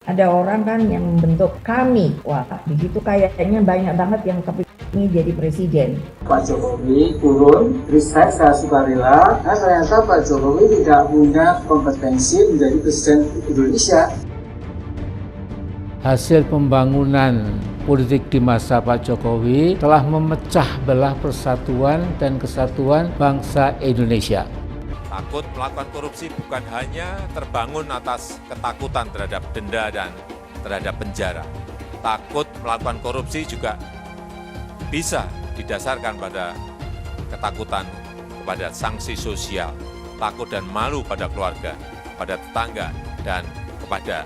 Ada orang kan yang membentuk kami, wah di situ kayaknya banyak banget yang kepingin jadi presiden. Pak Jokowi turun, terus saya sukarela, ternyata Pak Jokowi tidak punya kompetensi menjadi presiden Indonesia. Hasil pembangunan politik di masa Pak Jokowi telah memecah belah persatuan dan kesatuan bangsa Indonesia. Takut melakukan korupsi bukan hanya terbangun atas ketakutan terhadap denda dan terhadap penjara. Takut melakukan korupsi juga bisa didasarkan pada ketakutan kepada sanksi sosial, takut dan malu pada keluarga, pada tetangga, dan kepada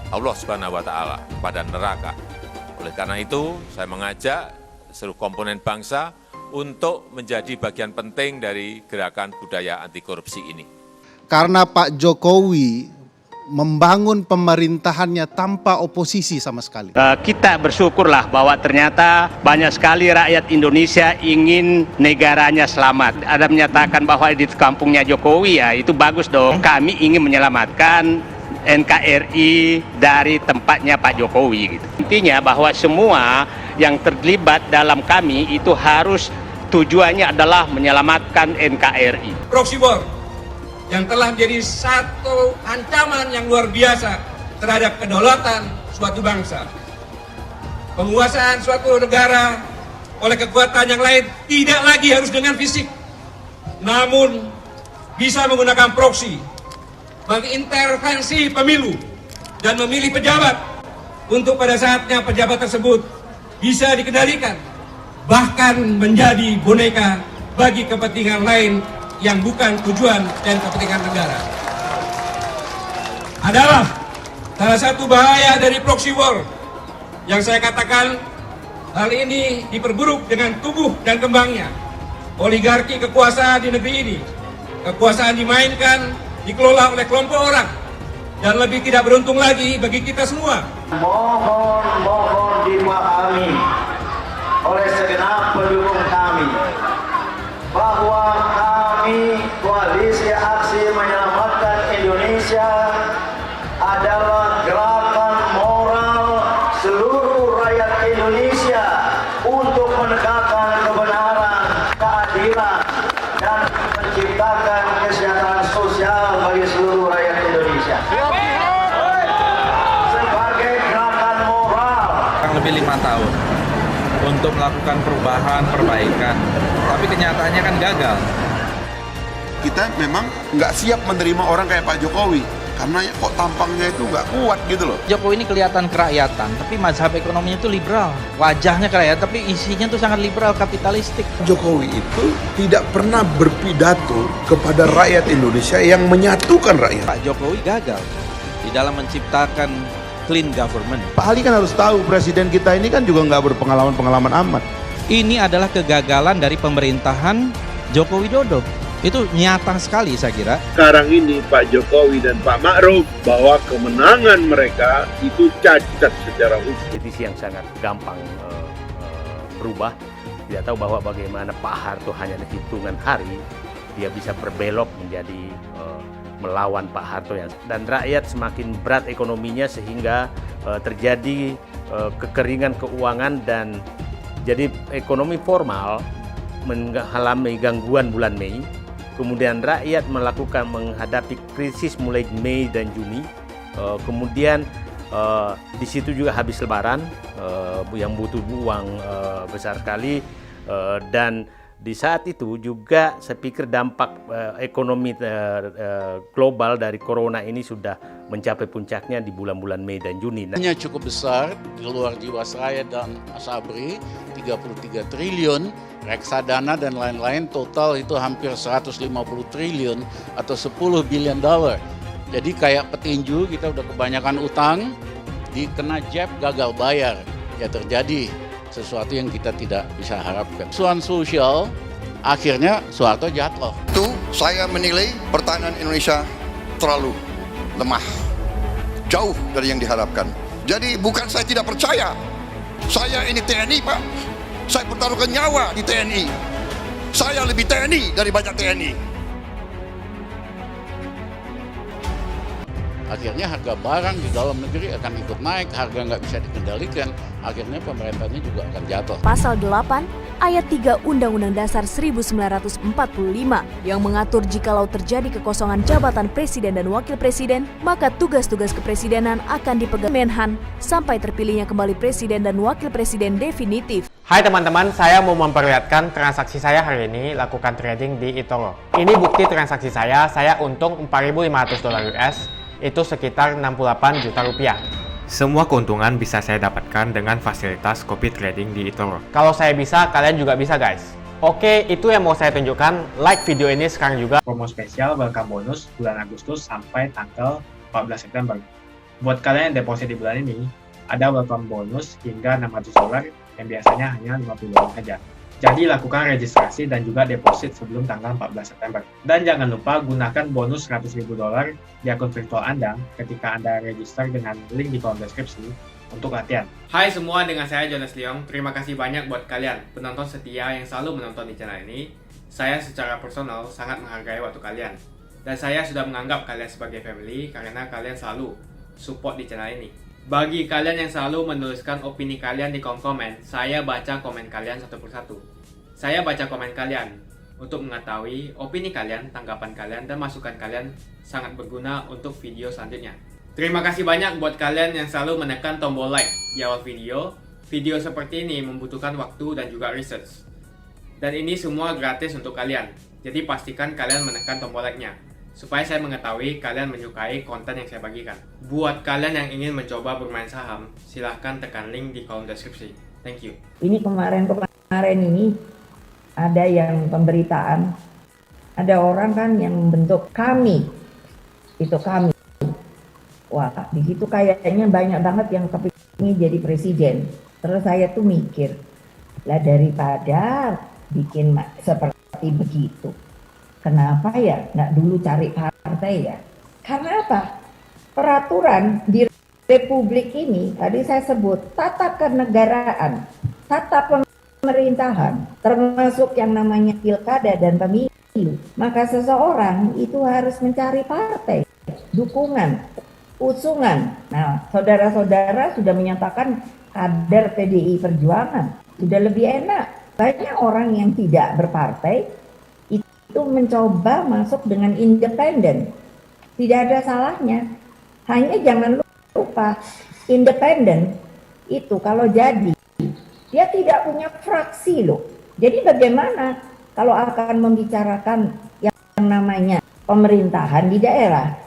Allah Subhanahu wa Ta'ala, pada neraka. Oleh karena itu, saya mengajak seluruh komponen bangsa untuk menjadi bagian penting dari gerakan budaya anti korupsi ini. Karena Pak Jokowi membangun pemerintahannya tanpa oposisi sama sekali. Kita bersyukurlah bahwa ternyata banyak sekali rakyat Indonesia ingin negaranya selamat. Ada menyatakan bahwa di kampungnya Jokowi, ya itu bagus dong. Kami ingin menyelamatkan NKRI dari tempatnya Pak Jokowi. Gitu. Intinya bahwa semua yang terlibat dalam kami itu harus tujuannya adalah menyelamatkan NKRI. Proxy war yang telah menjadi satu ancaman yang luar biasa terhadap kedaulatan suatu bangsa. Penguasaan suatu negara oleh kekuatan yang lain tidak lagi harus dengan fisik, namun bisa menggunakan proxy, mengintervensi pemilu dan memilih pejabat untuk pada saatnya pejabat tersebut bisa dikendalikan, bahkan menjadi boneka bagi kepentingan lain yang bukan tujuan dan kepentingan negara. Adalah salah satu bahaya dari proxy war yang saya katakan hal ini diperburuk dengan tumbuh dan kembangnya oligarki kekuasaan di negeri ini. Kekuasaan dimainkan, dikelola oleh kelompok orang, dan lebih tidak beruntung lagi bagi kita semua. Mohon dipahami oleh segenap pendukung kami bahwa kami Koalisi Aksi Menyelamatkan Indonesia adalah gerakan moral seluruh rakyat Indonesia untuk menegakkan kebenaran, keadilan, dan menciptakan kesejahteraan sosial bagi seluruh rakyat Indonesia. Sebagai gerakan moral lebih 5 tahun untuk melakukan perubahan, perbaikan, tapi kenyataannya kan gagal. Kita memang nggak siap menerima orang kayak Pak Jokowi, karena ya kok tampangnya itu nggak kuat gitu loh. Jokowi ini kelihatan kerakyatan, tapi mazhab ekonominya itu liberal. Wajahnya kerakyatan, tapi isinya tuh sangat liberal, kapitalistik. Jokowi itu tidak pernah berpidato kepada rakyat Indonesia yang menyatukan rakyat. Pak Jokowi gagal di dalam menciptakan clean government. Pak Ali kan harus tahu presiden kita ini kan juga nggak berpengalaman amat. Ini adalah kegagalan dari pemerintahan Joko Widodo. Itu nyata sekali saya kira. Sekarang ini Pak Jokowi dan Pak Ma'ruf bahwa kemenangan mereka itu cacat secara hukum. Divisi yang sangat gampang berubah. Tidak tahu bahwa bagaimana Pak Harto hanya hitungan hari dia bisa berbelok menjadi melawan Pak Harto dan rakyat semakin berat ekonominya sehingga terjadi kekeringan keuangan dan jadi ekonomi formal mengalami gangguan bulan Mei. Kemudian rakyat menghadapi krisis mulai Mei dan Juni. Kemudian di situ juga habis Lebaran yang butuh uang besar sekali dan di saat itu juga saya pikir dampak ekonomi global dari corona ini sudah mencapai puncaknya di bulan-bulan Mei dan Juni. Hanya cukup besar di luar Jiwasraya dan Asabri 33 triliun, reksadana dan lain-lain total itu hampir 150 triliun atau 10 billion dollar. Jadi kayak petinju kita udah kebanyakan utang, dikena jab gagal bayar, ya terjadi sesuatu yang kita tidak bisa harapkan. Soal sosial, akhirnya Soeharto jatuh. Itu saya menilai pertahanan Indonesia terlalu lemah, jauh dari yang diharapkan. Jadi bukan saya tidak percaya, saya ini TNI Pak, saya pertaruhkan nyawa di TNI. Saya lebih TNI dari banyak TNI. akhirnya harga barang di dalam negeri akan ikut naik, harga nggak bisa dikendalikan, akhirnya pemerintahnya juga akan jatuh. Pasal 8 ayat 3 Undang-Undang Dasar 1945 yang mengatur jikalau terjadi kekosongan jabatan presiden dan wakil presiden, maka tugas-tugas kepresidenan akan dipegang Menhan sampai terpilihnya kembali presiden dan wakil presiden definitif. Hai teman-teman, saya mau memperlihatkan transaksi saya hari ini lakukan trading di eToro. Ini bukti transaksi saya untung $4.500 US, itu sekitar 68 juta rupiah. Semua keuntungan bisa saya dapatkan dengan fasilitas copy trading di eToro. Kalau saya bisa, kalian juga bisa guys. Oke, itu yang mau saya tunjukkan. Like video ini sekarang juga. Promo spesial welcome bonus bulan Agustus sampai tanggal 14 September. Buat kalian yang deposit di bulan ini, ada welcome bonus hingga $600 yang biasanya hanya $50 saja. Jadi lakukan registrasi dan juga deposit sebelum tanggal 14 September. Dan jangan lupa gunakan bonus $100.000 di akun virtual Anda ketika Anda register dengan link di kolom deskripsi untuk latihan. Hai semua, dengan saya Jonas Leong. Terima kasih banyak buat kalian penonton setia yang selalu menonton di channel ini. Saya secara personal sangat menghargai waktu kalian. Dan saya sudah menganggap kalian sebagai family karena kalian selalu support di channel ini. Bagi kalian yang selalu menuliskan opini kalian di kolom komen, saya baca komen kalian satu persatu. Saya baca komen kalian untuk mengetahui opini kalian, tanggapan kalian, dan masukan kalian sangat berguna untuk video selanjutnya. Terima kasih banyak buat kalian yang selalu menekan tombol like di awal video. Video seperti ini membutuhkan waktu dan juga research. Dan ini semua gratis untuk kalian. Jadi pastikan kalian menekan tombol like-nya supaya saya mengetahui kalian menyukai konten yang saya bagikan. Buat kalian yang ingin mencoba bermain saham, silahkan tekan link di kolom deskripsi. Thank you. Ini kemarin ini ada yang pemberitaan, ada orang kan yang membentuk kami, itu kami. Wah, di situ kayaknya banyak banget yang kepingin jadi presiden. Terus saya tuh mikir, lah daripada bikin seperti begitu, kenapa ya nggak dulu cari partai ya? Karena apa? Peraturan di Republik ini, tadi saya sebut, tata kenegaraan, tata pemerintahan, termasuk yang namanya pilkada dan pemilu. Maka seseorang itu harus mencari partai, dukungan, usungan. Nah, saudara-saudara sudah menyatakan kader PDI Perjuangan. Sudah lebih enak. Banyak orang yang tidak berpartai itu mencoba masuk dengan independen. Tidak ada salahnya. Hanya jangan lupa, independen itu kalau jadi, dia tidak punya fraksi loh. Jadi bagaimana kalau akan membicarakan yang namanya pemerintahan di daerah?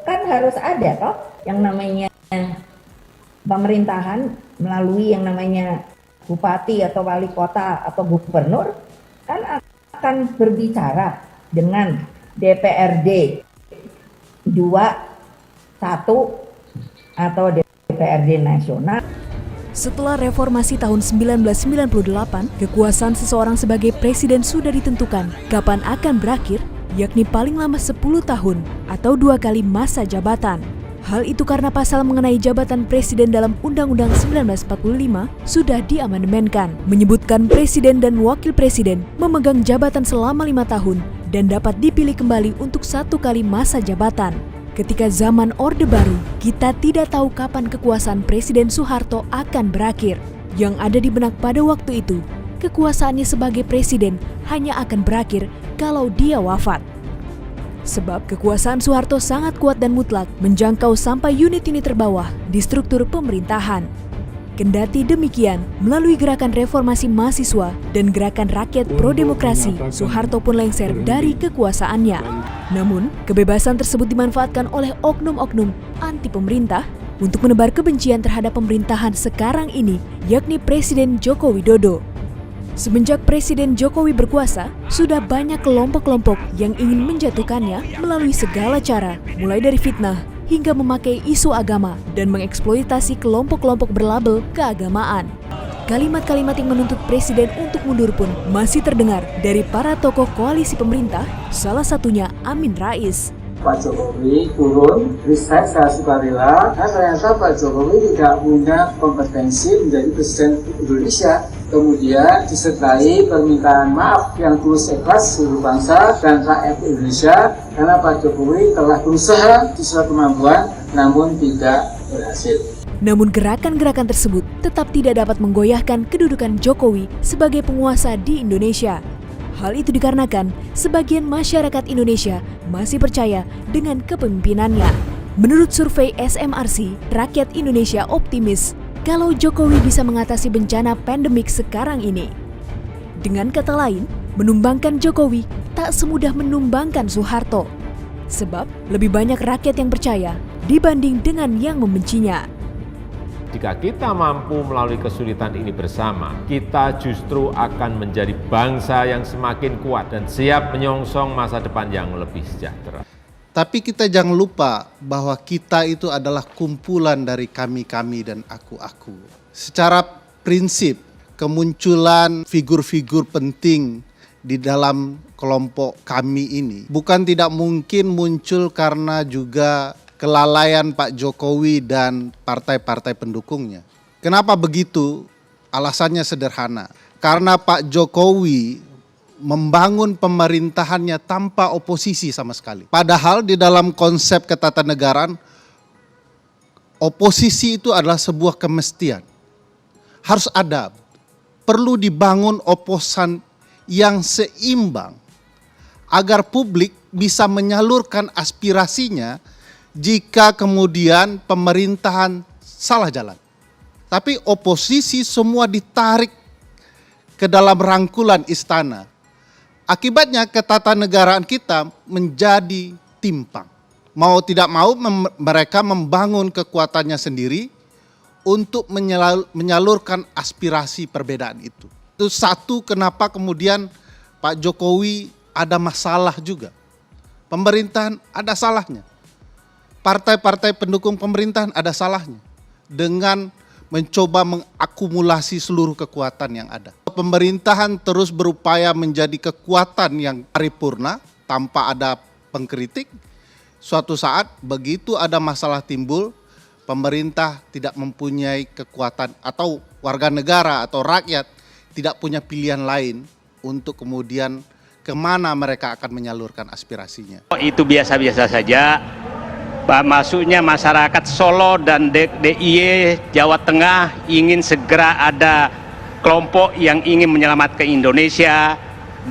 Kan harus ada toh yang namanya pemerintahan melalui yang namanya bupati atau wali kota atau gubernur, kan akan berbicara dengan DPRD 2, 1 atau DPRD nasional. Setelah reformasi tahun 1998, kekuasaan seseorang sebagai presiden sudah ditentukan kapan akan berakhir, yakni paling lama 10 tahun atau 2 kali masa jabatan. Hal itu karena pasal mengenai jabatan presiden dalam Undang-Undang 1945 sudah diamandemenkan, menyebutkan presiden dan wakil presiden memegang jabatan selama 5 tahun dan dapat dipilih kembali untuk 1 kali masa jabatan. Ketika zaman Orde Baru, kita tidak tahu kapan kekuasaan Presiden Soeharto akan berakhir. Yang ada di benak pada waktu itu, kekuasaannya sebagai presiden hanya akan berakhir kalau dia wafat. Sebab kekuasaan Soeharto sangat kuat dan mutlak, menjangkau sampai unit-unit terbawah di struktur pemerintahan. Kendati demikian, melalui gerakan reformasi mahasiswa dan gerakan rakyat pro-demokrasi, Soeharto pun lengser dari kekuasaannya. Namun, kebebasan tersebut dimanfaatkan oleh oknum-oknum anti pemerintah untuk menebar kebencian terhadap pemerintahan sekarang ini, yakni Presiden Joko Widodo. Semenjak Presiden Jokowi berkuasa, sudah banyak kelompok-kelompok yang ingin menjatuhkannya melalui segala cara, mulai dari fitnah hingga memakai isu agama dan mengeksploitasi kelompok-kelompok berlabel keagamaan. Kalimat-kalimat yang menuntut presiden untuk mundur pun masih terdengar dari para tokoh koalisi pemerintah, salah satunya Amin Rais. Pak Jokowi turun, saya sukarela, ternyata Pak Jokowi tidak punya kompetensi menjadi Presiden Indonesia. Kemudian disertai permintaan maaf yang tulus ikhlas seluruh bangsa dan rakyat Indonesia karena Pak Jokowi telah berusaha di suatu kemampuan namun tidak berhasil. Namun gerakan-gerakan tersebut tetap tidak dapat menggoyahkan kedudukan Jokowi sebagai penguasa di Indonesia. Hal itu dikarenakan sebagian masyarakat Indonesia masih percaya dengan kepemimpinannya. Menurut survei SMRC, rakyat Indonesia optimis kalau Jokowi bisa mengatasi bencana pandemik sekarang ini. Dengan kata lain, menumbangkan Jokowi tak semudah menumbangkan Soeharto. Sebab lebih banyak rakyat yang percaya dibanding dengan yang membencinya. Jika kita mampu melalui kesulitan ini bersama, kita justru akan menjadi bangsa yang semakin kuat dan siap menyongsong masa depan yang lebih sejahtera. Tapi kita jangan lupa bahwa kita itu adalah kumpulan dari kami-kami dan aku-aku. Secara prinsip, kemunculan figur-figur penting di dalam kelompok kami ini bukan tidak mungkin muncul karena juga kelalaian Pak Jokowi dan partai-partai pendukungnya. Kenapa begitu? Alasannya sederhana. Karena Pak Jokowi membangun pemerintahannya tanpa oposisi sama sekali. Padahal di dalam konsep ketatanegaraan, oposisi itu adalah sebuah kemestian. Harus ada, perlu dibangun oposan yang seimbang agar publik bisa menyalurkan aspirasinya jika kemudian pemerintahan salah jalan. Tapi oposisi semua ditarik ke dalam rangkulan istana. Akibatnya ketatanegaraan kita menjadi timpang. Mau tidak mau mereka membangun kekuatannya sendiri untuk menyalurkan aspirasi perbedaan itu. Itu satu kenapa kemudian Pak Jokowi ada masalah juga. Pemerintahan ada salahnya. Partai-partai pendukung pemerintahan ada salahnya dengan mencoba mengakumulasi seluruh kekuatan yang ada. Pemerintahan terus berupaya menjadi kekuatan yang paripurna tanpa ada pengkritik. Suatu saat begitu ada masalah timbul, pemerintah tidak mempunyai kekuatan atau warga negara atau rakyat tidak punya pilihan lain untuk kemudian kemana mereka akan menyalurkan aspirasinya. Itu biasa-biasa saja. Masuknya masyarakat Solo dan DIY Jawa Tengah ingin segera ada kelompok yang ingin menyelamatkan Indonesia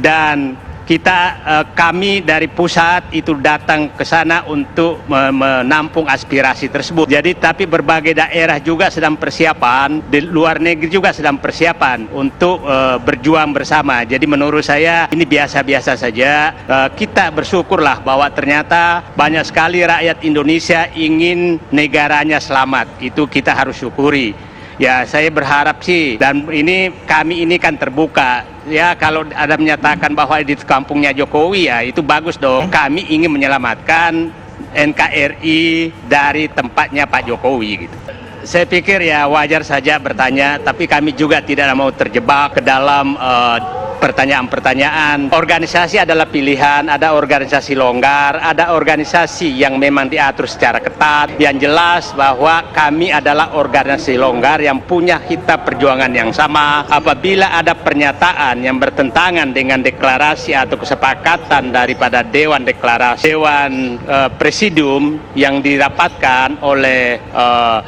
dan kami dari pusat itu datang ke sana untuk menampung aspirasi tersebut. Jadi tapi berbagai daerah juga sedang persiapan, di luar negeri juga sedang persiapan untuk berjuang bersama. Jadi menurut saya ini biasa-biasa saja. Kita bersyukurlah bahwa ternyata banyak sekali rakyat Indonesia ingin negaranya selamat. Itu kita harus syukuri. Ya saya berharap sih, dan kami ini kan terbuka. Ya kalau ada menyatakan bahwa di kampungnya Jokowi ya itu bagus dong. Kami ingin menyelamatkan NKRI dari tempatnya Pak Jokowi gitu. Saya pikir ya wajar saja bertanya, tapi kami juga tidak mau terjebak ke dalam pertanyaan-pertanyaan. Organisasi adalah pilihan, ada organisasi longgar, ada organisasi yang memang diatur secara ketat. Yang jelas bahwa kami adalah organisasi longgar yang punya hitam perjuangan yang sama. Apabila ada pernyataan yang bertentangan dengan deklarasi atau kesepakatan daripada Dewan Presidium yang dirapatkan oleh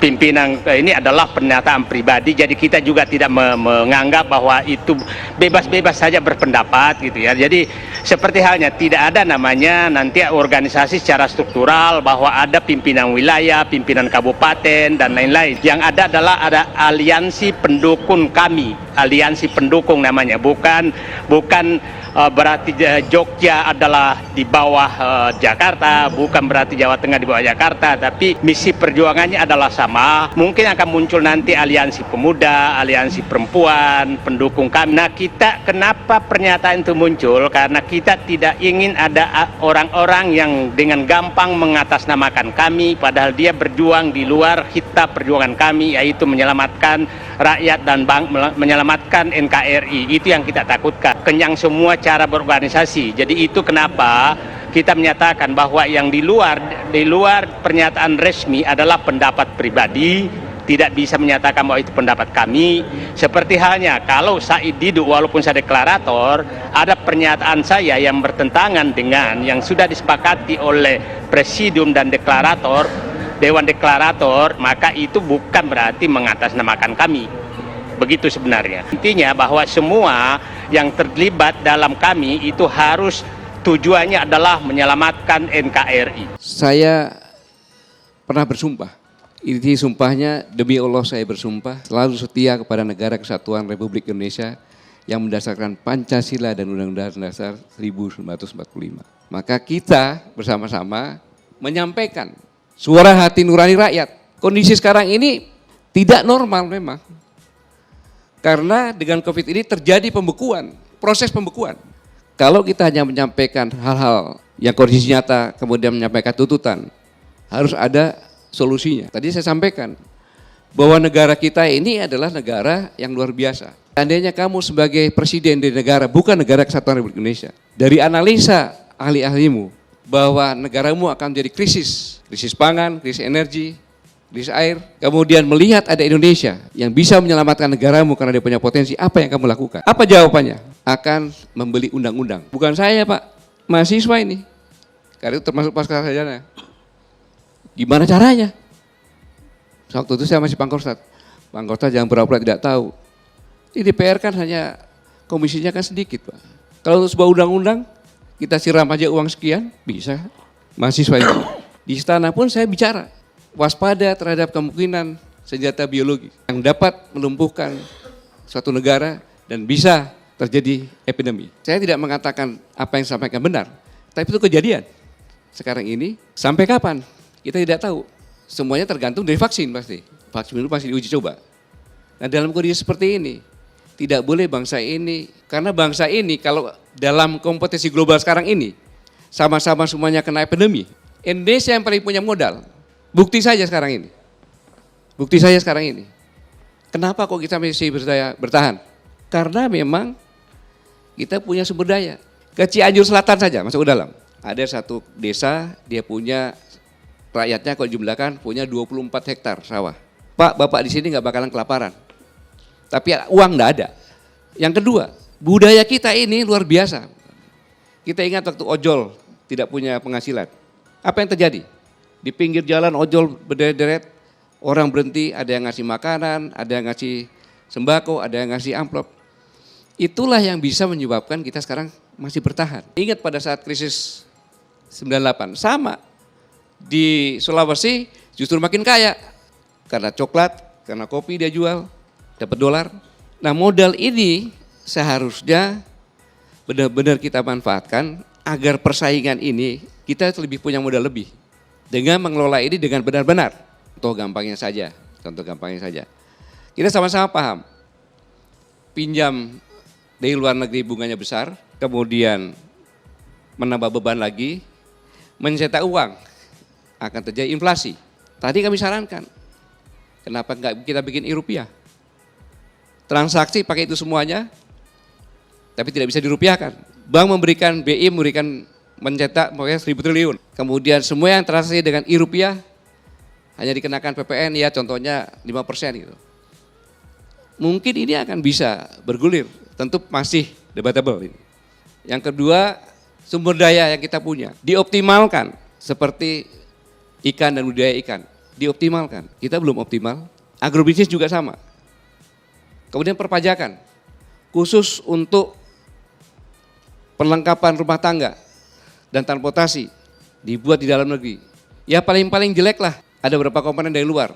pimpinan ini adalah pernyataan pribadi. Jadi kita juga tidak menganggap bahwa itu bebas-bebas saja berpendapat gitu ya. Jadi seperti halnya tidak ada namanya nanti organisasi secara struktural bahwa ada pimpinan wilayah, pimpinan kabupaten dan lain-lain. Yang ada adalah ada aliansi pendukung kami, aliansi pendukung namanya, bukan berarti Jogja adalah di bawah Jakarta, bukan berarti Jawa Tengah di bawah Jakarta, tapi misi perjuangannya adalah sama. Mungkin akan muncul nanti aliansi pemuda, aliansi perempuan, pendukung kami. Nah kita kenapa pernyataan itu muncul? Karena kita tidak ingin ada orang-orang yang dengan gampang mengatasnamakan kami, padahal dia berjuang di luar hitam perjuangan kami, yaitu menyelamatkan rakyat dan menyelamatkan NKRI. Itu yang kita takutkan. Kenyang semua cara berorganisasi. Jadi itu kenapa kita menyatakan bahwa yang di luar pernyataan resmi adalah pendapat pribadi, tidak bisa menyatakan bahwa itu pendapat kami. Seperti halnya kalau Said Didu walaupun saya deklarator, ada pernyataan saya yang bertentangan dengan yang sudah disepakati oleh presidium dan deklarator, dewan deklarator, maka itu bukan berarti mengatasnamakan kami. Begitu sebenarnya. Intinya bahwa semua yang terlibat dalam kami itu harus tujuannya adalah menyelamatkan NKRI. Saya pernah bersumpah. Inti sumpahnya, demi Allah saya bersumpah selalu setia kepada Negara Kesatuan Republik Indonesia yang mendasarkan Pancasila dan Undang-Undang Dasar 1945. Maka kita bersama-sama menyampaikan suara hati nurani rakyat. Kondisi sekarang ini tidak normal memang. Karena dengan COVID ini terjadi pembekuan, proses pembekuan. Kalau kita hanya menyampaikan hal-hal yang kondisi nyata, kemudian menyampaikan tuntutan, harus ada solusinya. Tadi saya sampaikan bahwa negara kita ini adalah negara yang luar biasa. Seandainya kamu sebagai presiden di negara, bukan negara kesatuan Republik Indonesia, dari analisa ahli-ahlimu bahwa negaramu akan menjadi krisis pangan, krisis energi, krisis air, kemudian melihat ada Indonesia yang bisa menyelamatkan negaramu karena dia punya potensi, apa yang kamu lakukan? Apa jawabannya? Akan membeli undang-undang. Bukan saya Pak, mahasiswa ini. Karena itu termasuk pasca sarjana. Gimana caranya? Waktu itu saya masih Pangkostrat. Pangkostrat jangan pura-pura tidak tahu. Di DPR kan hanya komisinya kan sedikit Pak. Kalau untuk sebuah undang-undang, kita siram aja uang sekian, bisa. Mahasiswa itu. Di istana pun saya bicara. Waspada terhadap kemungkinan senjata biologi yang dapat melumpuhkan suatu negara dan bisa terjadi epidemi. Saya tidak mengatakan apa yang disampaikan benar, tapi itu kejadian. Sekarang ini sampai kapan? Kita tidak tahu. Semuanya tergantung dari vaksin pasti. Vaksin itu masih diuji coba. Nah dalam kondisi seperti ini, tidak boleh bangsa ini, karena bangsa ini kalau dalam kompetisi global sekarang ini, sama-sama semuanya kena epidemi. Indonesia yang paling punya modal. Bukti saja sekarang ini. Bukti saja sekarang ini. Kenapa kok kita masih bertahan? Karena memang kita punya sumber daya. Ke Cianjur Selatan saja, masuk ke dalam. Ada satu desa, dia punya rakyatnya kalau dijumlahkan punya 24 hektar sawah. Pak, Bapak di sini nggak bakalan kelaparan. Tapi uang nggak ada. Yang kedua, budaya kita ini luar biasa. Kita ingat waktu ojol tidak punya penghasilan. Apa yang terjadi? Di pinggir jalan ojol berderet-deret, orang berhenti, ada yang ngasih makanan, ada yang ngasih sembako, ada yang ngasih amplop. Itulah yang bisa menyebabkan kita sekarang masih bertahan. Ingat pada saat krisis 98, sama. Di Sulawesi justru makin kaya. Karena coklat, karena kopi dia jual, dapat dolar. Nah modal ini seharusnya benar-benar kita manfaatkan agar persaingan ini kita lebih punya modal lebih. Dengan mengelola ini dengan benar-benar. Contoh gampangnya saja. Kita sama-sama paham. Pinjam dari luar negeri bunganya besar, kemudian menambah beban lagi, mencetak uang, akan terjadi inflasi. Tadi kami sarankan, kenapa enggak kita bikin e-rupiah? Transaksi pakai itu semuanya, tapi tidak bisa dirupiahkan. Bank memberikan, BI memberikan mencetak 1.000 triliun. Kemudian semua yang transaksi dengan e-rupiah hanya dikenakan PPN ya contohnya 5% gitu. Mungkin ini akan bisa bergulir, tentu masih debatable ini. Yang kedua, sumber daya yang kita punya dioptimalkan seperti ikan dan budidaya ikan, dioptimalkan. Kita belum optimal, agrobisnis juga sama. Kemudian perpajakan, khusus untuk perlengkapan rumah tangga dan transportasi dibuat di dalam negeri. Ya paling-paling jelek lah, ada beberapa komponen dari luar.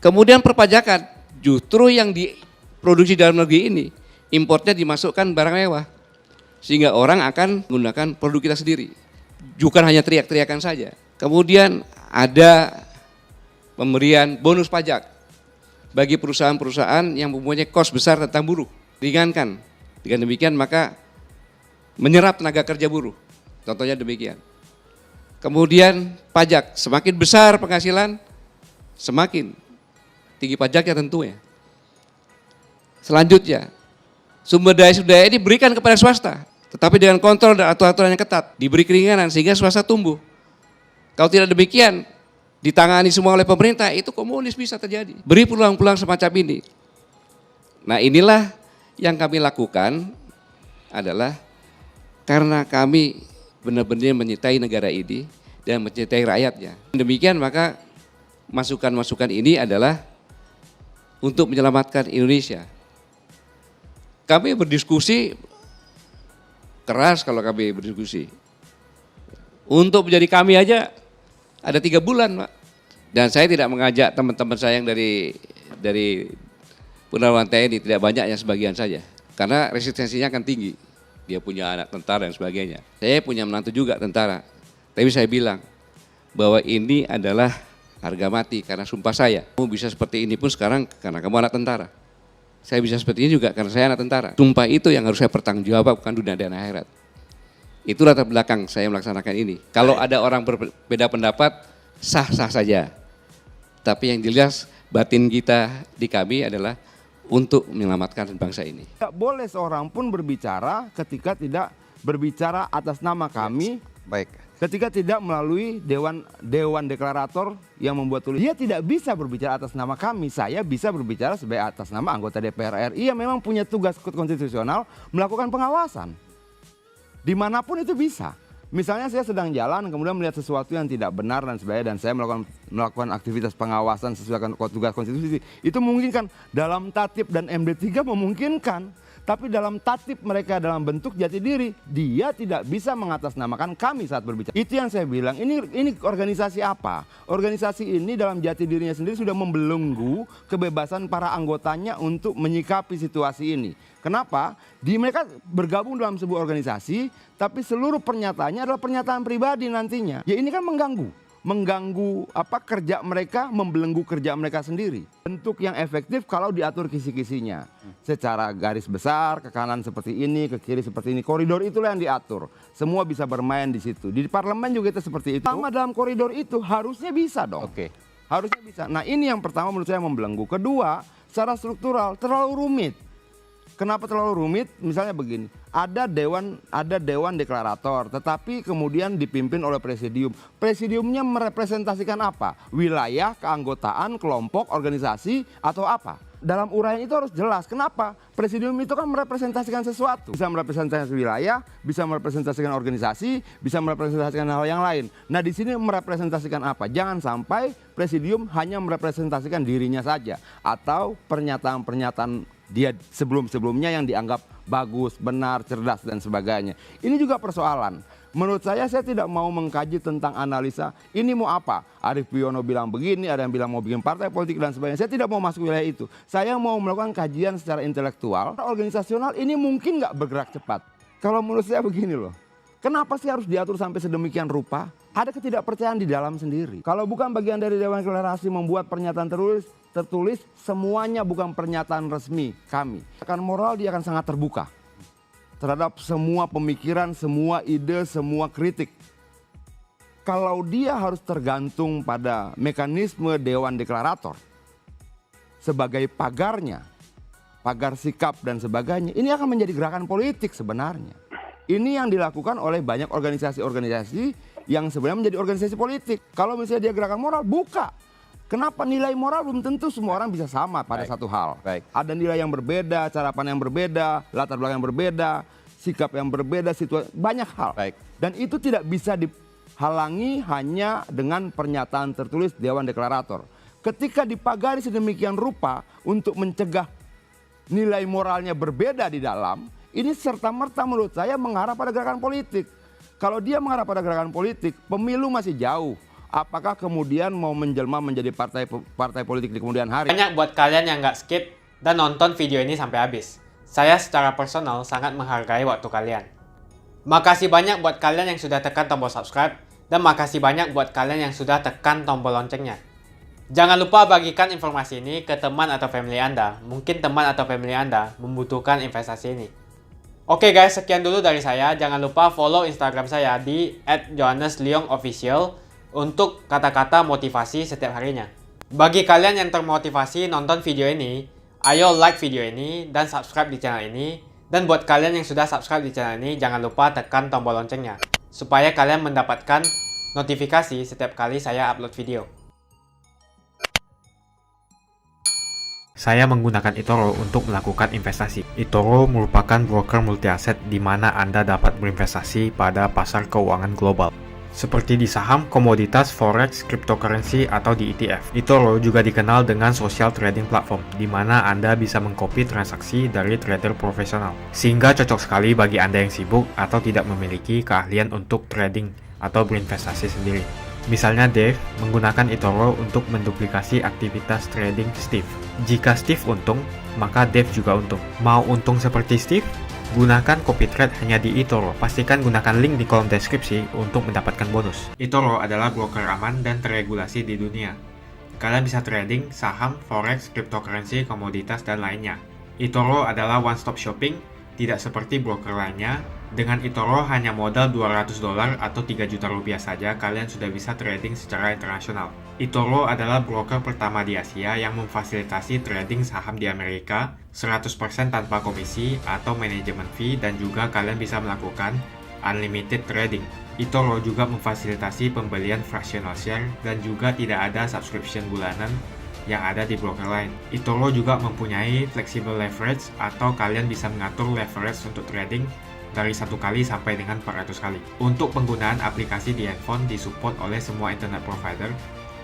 Kemudian perpajakan, justru yang diproduksi dalam negeri ini, importnya dimasukkan barang mewah. Sehingga orang akan menggunakan produk kita sendiri. Bukan hanya teriak-teriakan saja. Kemudian ada pemberian bonus pajak bagi perusahaan-perusahaan yang mempunyai kos besar tentang buruh. Ringankan. Dengan demikian maka menyerap tenaga kerja buruh. Contohnya demikian. Kemudian pajak, semakin besar penghasilan, semakin tinggi pajaknya tentunya. Selanjutnya, sumber daya ini berikan kepada swasta. Tetapi dengan kontrol dan aturan-aturan yang ketat, diberi keringanan sehingga swasta tumbuh. Kalau tidak demikian, ditangani semua oleh pemerintah, itu komunis bisa terjadi. Beri peluang-peluang semacam ini. Nah inilah yang kami lakukan adalah karena kami benar-benar mencintai negara ini dan mencintai rakyatnya. Demikian maka masukan-masukan ini adalah untuk menyelamatkan Indonesia. Kami berdiskusi keras kalau kami berdiskusi. Untuk menjadi kami aja ada 3 bulan, Pak. Dan saya tidak mengajak teman-teman saya yang dari Purnawirawan TNI, tidak banyak yang sebagian saja. Karena resistensinya akan tinggi. Dia punya anak tentara dan sebagainya. Saya punya menantu juga tentara. Tapi saya bilang bahwa ini adalah harga mati karena sumpah saya. Kamu bisa seperti ini pun sekarang karena kamu anak tentara. Saya bisa seperti ini juga karena saya anak tentara. Sumpah itu yang harus saya pertanggungjawabkan dunia dan akhirat. Itu latar belakang saya melaksanakan ini. Kalau ada orang berbeda pendapat, sah-sah saja. Tapi yang jelas batin kita di kami adalah untuk menyelamatkan bangsa ini. Tidak boleh seorang pun berbicara ketika tidak berbicara atas nama kami. Baik. Ketika tidak melalui dewan deklarator yang membuat tulis. Dia tidak bisa berbicara atas nama kami. Saya bisa berbicara sebagai atas nama anggota DPR RI yang memang punya tugas konstitusional melakukan pengawasan. Dimanapun itu bisa. Misalnya saya sedang jalan kemudian melihat sesuatu yang tidak benar dan sebagainya dan saya melakukan aktivitas pengawasan sesuai dengan tugas konstitusi. Itu memungkinkan dalam Tatip dan MD3 memungkinkan. Tapi dalam tatip mereka dalam bentuk jati diri, dia tidak bisa mengatasnamakan kami saat berbicara. Itu yang saya bilang, ini organisasi apa? Organisasi ini dalam jati dirinya sendiri sudah membelenggu kebebasan para anggotanya untuk menyikapi situasi ini. Kenapa? Mereka bergabung dalam sebuah organisasi, tapi seluruh pernyataannya adalah pernyataan pribadi nantinya. Ya ini kan mengganggu kerja mereka, membelenggu kerja mereka sendiri. Bentuk yang efektif kalau diatur kisi-kisinya. Secara garis besar, ke kanan seperti ini, ke kiri seperti ini. Koridor itulah yang diatur. Semua bisa bermain di situ. Di parlemen juga itu seperti itu. Sama dalam koridor itu harusnya bisa dong. Oke. Harusnya bisa. Nah ini yang pertama menurut saya membelenggu. Kedua, secara struktural terlalu rumit. Kenapa terlalu rumit? Misalnya begini, ada dewan deklarator, tetapi kemudian dipimpin oleh presidium. Presidiumnya merepresentasikan apa? Wilayah, keanggotaan, kelompok, organisasi, atau apa? Dalam uraian itu harus jelas. Kenapa? Presidium itu kan merepresentasikan sesuatu. Bisa merepresentasikan wilayah, bisa merepresentasikan organisasi, bisa merepresentasikan hal yang lain. Nah di sini merepresentasikan apa? Jangan sampai presidium hanya merepresentasikan dirinya saja. Atau pernyataan-pernyataan dia sebelum-sebelumnya yang dianggap bagus, benar, cerdas, dan sebagainya. Ini juga persoalan. Menurut saya tidak mau mengkaji tentang analisa ini mau apa. Arief Buyono bilang begini, ada yang bilang mau bikin partai politik dan sebagainya. Saya tidak mau masuk wilayah itu. Saya mau melakukan kajian secara intelektual. Organisasional ini mungkin nggak bergerak cepat. Kalau menurut saya begini loh. Kenapa sih harus diatur sampai sedemikian rupa? Ada ketidakpercayaan di dalam sendiri. Kalau bukan bagian dari Dewan Deklarasi membuat pernyataan tertulis, semuanya bukan pernyataan resmi kami. Akan moral dia akan sangat terbuka terhadap semua pemikiran, semua ide, semua kritik. Kalau dia harus tergantung pada mekanisme Dewan Deklarator sebagai pagarnya, pagar sikap dan sebagainya, ini akan menjadi gerakan politik sebenarnya. Ini yang dilakukan oleh banyak organisasi-organisasi yang sebenarnya menjadi organisasi politik. Kalau misalnya dia gerakan moral, buka. Kenapa nilai moral belum tentu semua orang bisa sama pada satu hal. Ada nilai yang berbeda, cara pandang yang berbeda, latar belakang yang berbeda, sikap yang berbeda, situasi, banyak hal. Dan itu tidak bisa dihalangi hanya dengan pernyataan tertulis Dewan Deklarator. Ketika dipagari sedemikian rupa untuk mencegah nilai moralnya berbeda di dalam, ini serta-merta menurut saya mengarah pada gerakan politik. Kalau dia mengarah pada gerakan politik, pemilu masih jauh. Apakah kemudian mau menjelma menjadi partai politik di kemudian hari? Banyak buat kalian yang nggak skip dan nonton video ini sampai habis. Saya secara personal sangat menghargai waktu kalian. Makasih banyak buat kalian yang sudah tekan tombol subscribe dan makasih banyak buat kalian yang sudah tekan tombol loncengnya. Jangan lupa bagikan informasi ini ke teman atau family Anda. Mungkin teman atau family Anda membutuhkan investasi ini. Oke guys, sekian dulu dari saya. Jangan lupa follow Instagram saya di @johannesleongofficial untuk kata-kata motivasi setiap harinya. Bagi kalian yang termotivasi nonton video ini, ayo like video ini dan subscribe di channel ini. Dan buat kalian yang sudah subscribe di channel ini, jangan lupa tekan tombol loncengnya, supaya kalian mendapatkan notifikasi setiap kali saya upload video. Saya menggunakan eToro untuk melakukan investasi. eToro merupakan broker multi aset di mana Anda dapat berinvestasi pada pasar keuangan global, seperti di saham, komoditas, forex, cryptocurrency, atau di ETF. eToro juga dikenal dengan social trading platform, di mana Anda bisa mengcopy transaksi dari trader profesional, sehingga cocok sekali bagi Anda yang sibuk atau tidak memiliki keahlian untuk trading atau berinvestasi sendiri. Misalnya Dave menggunakan eToro untuk menduplikasi aktivitas trading Steve. Jika Steve untung, maka Dave juga untung. Mau untung seperti Steve? Gunakan copy trade hanya di eToro. Pastikan gunakan link di kolom deskripsi untuk mendapatkan bonus. eToro adalah broker aman dan terregulasi di dunia. Kalian bisa trading saham, forex, cryptocurrency, komoditas, dan lainnya. eToro adalah one-stop shopping, tidak seperti broker lainnya. Dengan eToro hanya modal $200 atau 3 juta rupiah saja, kalian sudah bisa trading secara internasional. eToro adalah broker pertama di Asia yang memfasilitasi trading saham di Amerika 100% tanpa komisi atau manajemen fee, dan juga kalian bisa melakukan unlimited trading. eToro juga memfasilitasi pembelian fractional share dan juga tidak ada subscription bulanan yang ada di broker lain. eToro juga mempunyai flexible leverage atau kalian bisa mengatur leverage untuk trading dari 1 kali sampai dengan 400 kali. Untuk penggunaan aplikasi di handphone disupport oleh semua internet provider.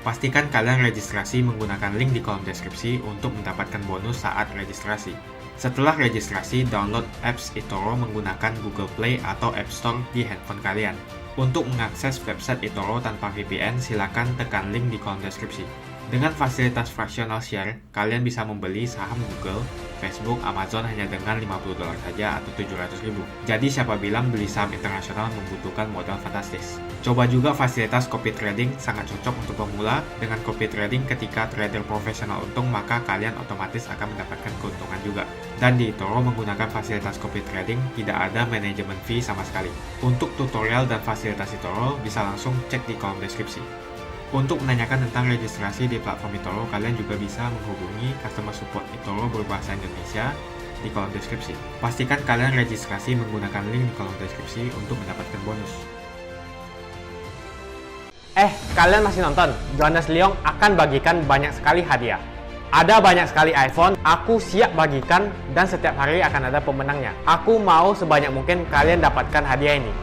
Pastikan kalian registrasi menggunakan link di kolom deskripsi untuk mendapatkan bonus saat registrasi. Setelah registrasi, download apps eToro menggunakan Google Play atau App Store di handphone kalian. Untuk mengakses website eToro tanpa VPN, silakan tekan link di kolom deskripsi. Dengan fasilitas fractional share, kalian bisa membeli saham Google, Facebook, Amazon hanya dengan $50 saja atau 700.000. Jadi siapa bilang beli saham internasional membutuhkan modal fantastis. Coba juga fasilitas copy trading, sangat cocok untuk pemula. Dengan copy trading ketika trader profesional untung, maka kalian otomatis akan mendapatkan keuntungan juga. Dan di eToro menggunakan fasilitas copy trading, tidak ada manajemen fee sama sekali. Untuk tutorial dan fasilitas eToro, bisa langsung cek di kolom deskripsi. Untuk menanyakan tentang registrasi di platform eToro, kalian juga bisa menghubungi customer support eToro berbahasa Indonesia di kolom deskripsi. Pastikan kalian registrasi menggunakan link di kolom deskripsi untuk mendapatkan bonus. Kalian masih nonton? Johannes Leong akan bagikan banyak sekali hadiah. Ada banyak sekali iPhone, aku siap bagikan dan setiap hari akan ada pemenangnya. Aku mau sebanyak mungkin kalian dapatkan hadiah ini.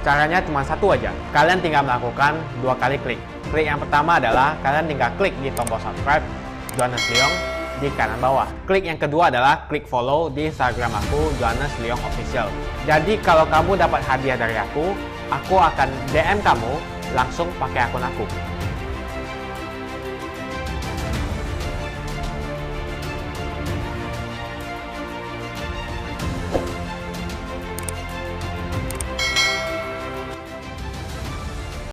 Caranya cuma satu aja, kalian tinggal melakukan 2 kali klik. Klik yang pertama adalah kalian tinggal klik di tombol subscribe Johannes Leong di kanan bawah. Klik yang kedua adalah klik follow di Instagram aku Johannes Leong Official. Jadi kalau kamu dapat hadiah dari aku akan DM kamu langsung pakai akun aku.